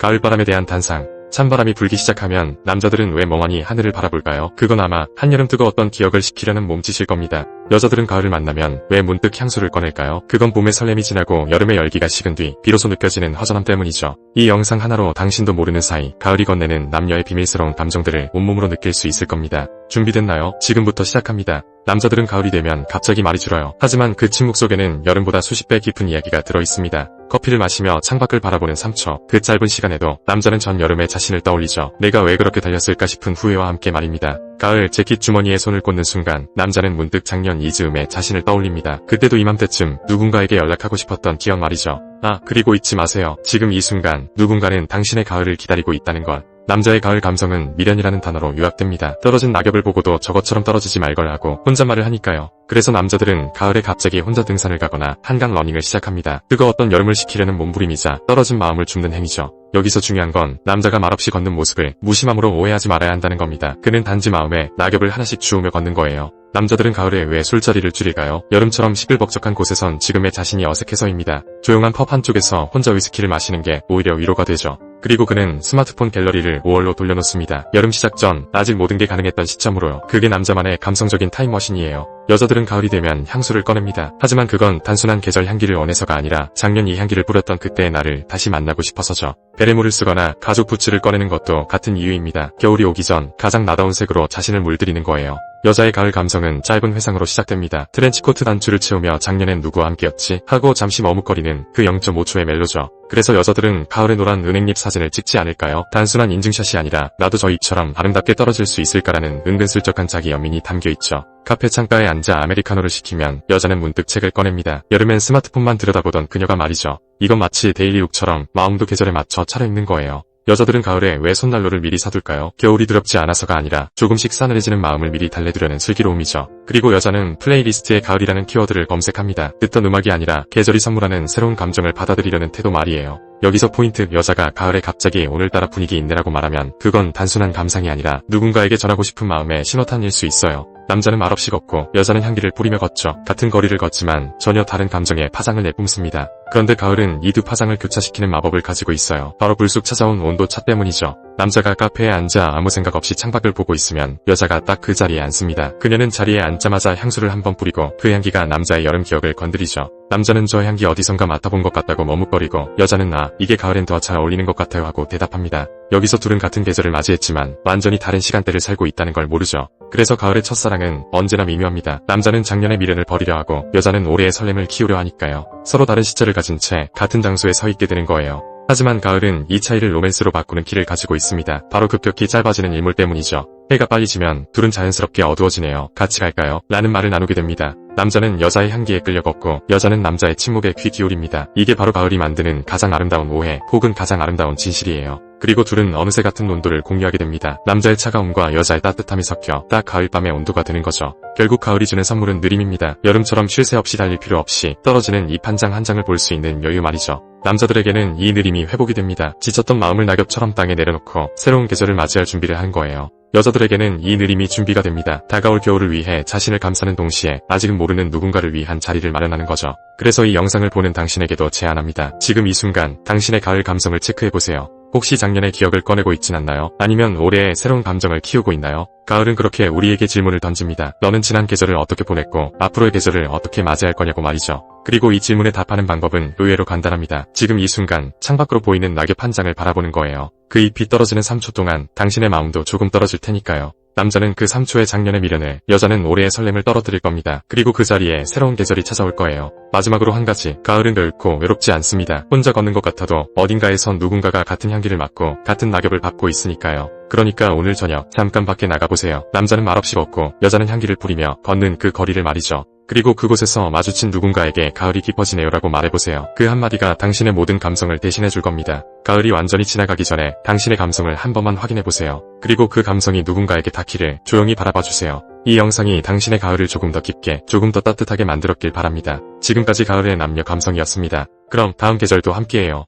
가을바람에 대한 단상. 찬바람이 불기 시작하면 남자들은 왜 멍하니 하늘을 바라볼까요? 그건 아마 한여름 뜨거웠던 기억을 식히려는 몸짓일 겁니다. 여자들은 가을을 만나면 왜 문득 향수를 꺼낼까요? 그건 봄의 설렘이 지나고 여름의 열기가 식은 뒤 비로소 느껴지는 허전함 때문이죠. 이 영상 하나로 당신도 모르는 사이 가을이 건네는 남녀의 비밀스러운 감정들을 온몸으로 느낄 수 있을 겁니다. 준비됐나요? 지금부터 시작합니다. 남자들은 가을이 되면 갑자기 말이 줄어요. 하지만 그 침묵 속에는 여름보다 수십 배 깊은 이야기가 들어있습니다. 커피를 마시며 창밖을 바라보는 3초. 그 짧은 시간에도 남자는 전 여름의 자신을 떠올리죠. 내가 왜 그렇게 달렸을까 싶은 후회와 함께 말입니다. 가을 재킷 주머니에 손을 꽂는 순간 남자는 문득 작년 이 즈음에 자신을 떠올립니다. 그때도 이맘때쯤 누군가에게 연락하고 싶었던 기억 말이죠. 그리고 잊지 마세요. 지금 이 순간 누군가는 당신의 가을을 기다리고 있다는 것. 남자의 가을 감성은 미련이라는 단어로 요약됩니다. 떨어진 낙엽을 보고도 저것처럼 떨어지지 말걸 하고 혼잣말을 하니까요. 그래서 남자들은 가을에 갑자기 혼자 등산을 가거나 한강 러닝을 시작합니다. 뜨거웠던 여름을 식히려는 몸부림이자 떨어진 마음을 줍는 행위죠. 여기서 중요한 건 남자가 말없이 걷는 모습을 무심함으로 오해하지 말아야 한다는 겁니다. 그는 단지 마음에 낙엽을 하나씩 주우며 걷는 거예요. 남자들은 가을에 왜 술자리를 줄일까요? 여름처럼 시끌벅적한 곳에선 지금의 자신이 어색해서입니다. 조용한 펍 한쪽에서 혼자 위스키를 마시는 게 오히려 위로가 되죠. 그리고 그는 스마트폰 갤러리를 5월로 돌려놓습니다. 여름 시작 전 아직 모든 게 가능했던 시점으로요. 그게 남자만의 감성적인 타임머신이에요. 여자들은 가을이 되면 향수를 꺼냅니다. 하지만 그건 단순한 계절 향기를 원해서가 아니라 작년 이 향기를 뿌렸던 그때의 나를 다시 만나고 싶어서죠. 베레모를 쓰거나 가죽 부츠를 꺼내는 것도 같은 이유입니다. 겨울이 오기 전 가장 나다운 색으로 자신을 물들이는 거예요. 여자의 가을 감성은 짧은 회상으로 시작됩니다. 트렌치코트 단추를 채우며 작년엔 누구와 함께였지? 하고 잠시 머뭇거리는 그 0.5초의 멜로죠. 그래서 여자들은 가을에 노란 은행잎 사진을 찍지 않을까요? 단순한 인증샷이 아니라 나도 저 잎처럼 아름답게 떨어질 수 있을까라는 은근슬쩍한 자기 연민이 담겨있죠. 카페 창가에 앉아 아메리카노를 시키면 여자는 문득 책을 꺼냅니다. 여름엔 스마트폰만 들여다보던 그녀가 말이죠. 이건 마치 데일리룩처럼 마음도 계절에 맞춰 차려입는 거예요. 여자들은 가을에 왜 손난로를 미리 사둘까요? 겨울이 두렵지 않아서가 아니라 조금씩 싸늘해지는 마음을 미리 달래두려는 슬기로움이죠. 그리고 여자는 플레이리스트에 가을이라는 키워드를 검색합니다. 듣던 음악이 아니라 계절이 선물하는 새로운 감정을 받아들이려는 태도 말이에요. 여기서 포인트. 여자가 가을에 갑자기 오늘따라 분위기 있네라고 말하면 그건 단순한 감상이 아니라 누군가에게 전하고 싶은 마음의 신호탄일 수 있어요. 남자는 말없이 걷고 여자는 향기를 뿌리며 걷죠. 같은 거리를 걷지만 전혀 다른 감정의 파장을 내뿜습니다. 그런데 가을은 이 두 파장을 교차시키는 마법을 가지고 있어요. 바로 불쑥 찾아온 온도차 때문이죠. 남자가 카페에 앉아 아무 생각 없이 창밖을 보고 있으면 여자가 딱 그 자리에 앉습니다. 그녀는 자리에 앉자마자 향수를 한번 뿌리고 그 향기가 남자의 여름 기억을 건드리죠. 남자는 저 향기 어디선가 맡아본 것 같다고 머뭇거리고 여자는 이게 가을엔 더 잘 어울리는 것 같아요 하고 대답합니다. 여기서 둘은 같은 계절을 맞이했지만 완전히 다른 시간대를 살고 있다는 걸 모르죠. 그래서 가을의 첫사랑은 언제나 미묘합니다. 남자는 작년의 미련을 버리려 하고 여자는 올해의 설렘을 키우려 하니까요. 서로 다른 시절을 가진 채 같은 장소에 서 있게 되는 거예요. 하지만 가을은 이 차이를 로맨스로 바꾸는 길을 가지고 있습니다. 바로 급격히 짧아지는 일몰 때문이죠. 해가 빨리 지면 둘은 자연스럽게 어두워지네요. 같이 갈까요? 라는 말을 나누게 됩니다. 남자는 여자의 향기에 끌려 걷고 여자는 남자의 침묵에 귀 기울입니다. 이게 바로 가을이 만드는 가장 아름다운 오해 혹은 가장 아름다운 진실이에요. 그리고 둘은 어느새 같은 온도를 공유하게 됩니다. 남자의 차가움과 여자의 따뜻함이 섞여 딱 가을밤의 온도가 되는 거죠. 결국 가을이 주는 선물은 느림입니다. 여름처럼 쉴 새 없이 달릴 필요 없이 떨어지는 잎 한 장 한 장을 볼 수 있는 여유 말이죠. 남자들에게는 이 느림이 회복이 됩니다. 지쳤던 마음을 낙엽처럼 땅에 내려놓고 새로운 계절을 맞이할 준비를 한 거예요. 여자들에게는 이 느림이 준비가 됩니다. 다가올 겨울을 위해 자신을 감싸는 동시에 아직은 모르는 누군가를 위한 자리를 마련하는 거죠. 그래서 이 영상을 보는 당신에게도 제안합니다. 지금 이 순간 당신의 가을 감성을 체크해보세요. 혹시 작년의 기억을 꺼내고 있진 않나요? 아니면 올해의 새로운 감정을 키우고 있나요? 가을은 그렇게 우리에게 질문을 던집니다. 너는 지난 계절을 어떻게 보냈고 앞으로의 계절을 어떻게 맞이할 거냐고 말이죠. 그리고 이 질문에 답하는 방법은 의외로 간단합니다. 지금 이 순간 창밖으로 보이는 낙엽 한 장을 바라보는 거예요. 그 잎이 떨어지는 3초 동안 당신의 마음도 조금 떨어질 테니까요. 남자는 그 3초의 작년의 미련을, 여자는 올해의 설렘을 떨어뜨릴 겁니다. 그리고 그 자리에 새로운 계절이 찾아올 거예요. 마지막으로 한 가지, 가을은 결코 외롭지 않습니다. 혼자 걷는 것 같아도 어딘가에선 누군가가 같은 향기를 맡고 같은 낙엽을 밟고 있으니까요. 그러니까 오늘 저녁 잠깐 밖에 나가보세요. 남자는 말없이 걷고 여자는 향기를 뿌리며 걷는 그 거리를 말이죠. 그리고 그곳에서 마주친 누군가에게 가을이 깊어지네요라고 말해보세요. 그 한마디가 당신의 모든 감성을 대신해줄 겁니다. 가을이 완전히 지나가기 전에 당신의 감성을 한 번만 확인해보세요. 그리고 그 감성이 누군가에게 닿기를 조용히 바라봐주세요. 이 영상이 당신의 가을을 조금 더 깊게, 조금 더 따뜻하게 만들었길 바랍니다. 지금까지 가을의 남녀 감성이었습니다. 그럼 다음 계절도 함께해요.